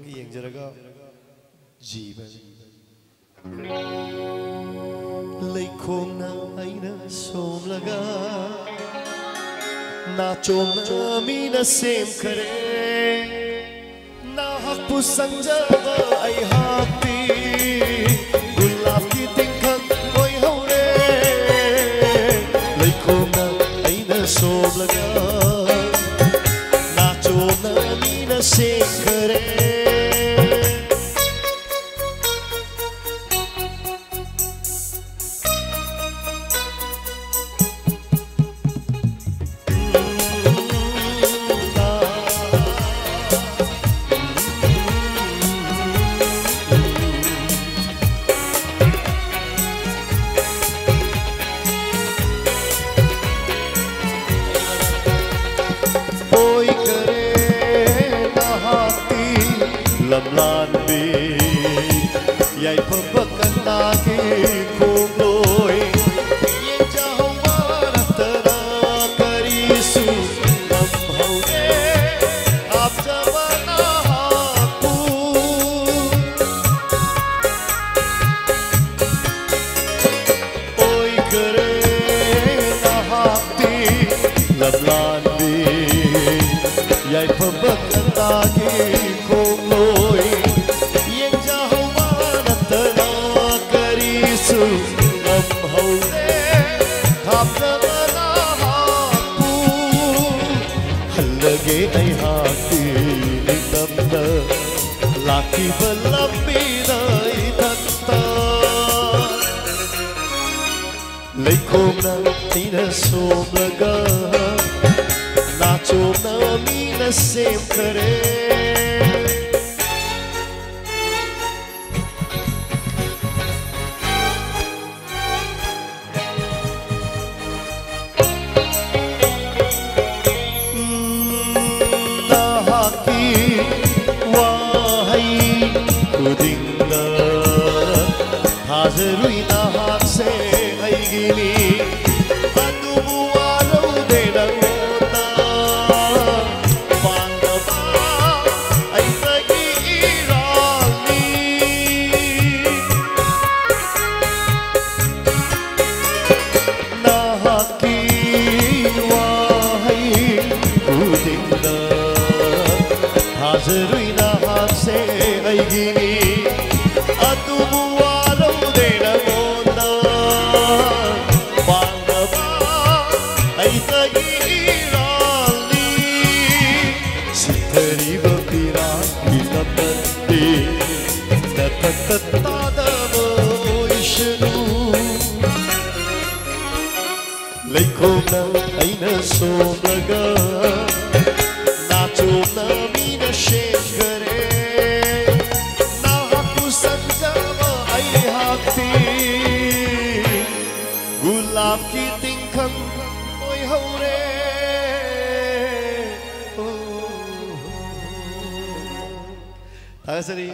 ꯈꯤꯇꯪ ꯌꯦꯡꯖꯔꯒ ꯖꯤꯕ ꯂꯩꯈꯣꯝꯅ ꯑꯩꯅ ꯁꯣꯝꯂꯒ ꯅꯥꯆꯣꯝꯅ ꯃꯤꯅ ꯁꯦꯝꯈꯔꯦ ꯅꯍꯥꯛꯄꯨ ꯁꯪꯖꯕ ꯑꯩꯍꯥꯛꯇꯤ ꯒꯨꯂꯥꯞꯀꯤ ꯇꯤꯡꯈꯪ ꯑꯣꯏꯍꯧꯔꯦ ꯂꯩꯈꯣꯝꯅ ꯑꯩꯅ ꯁꯣꯝꯂꯒ ꯅꯥꯆꯣꯝꯅ ꯃꯤꯅ ꯁꯦꯝꯈꯔꯦ lamlanbi yai pabakanda ke khomloi ye jahwar tara karisu namhaude aap jawana pu oi kare nahati lamlanbi yai pabakanda ke khomloi hallage ai haati nitamda laki balambina itatta leikhomna ina somlaga nachomna mina semkhare Hazarui nahak se aigini adubu arau de dangota pangaba aitagi irali nahaki wahai kudinda hazarui nahak se aigini adubu leikhomna aina somlaga nachomna mina shekare nahakku sanjava aihakti gulab ki tingkhang oihore Tagasari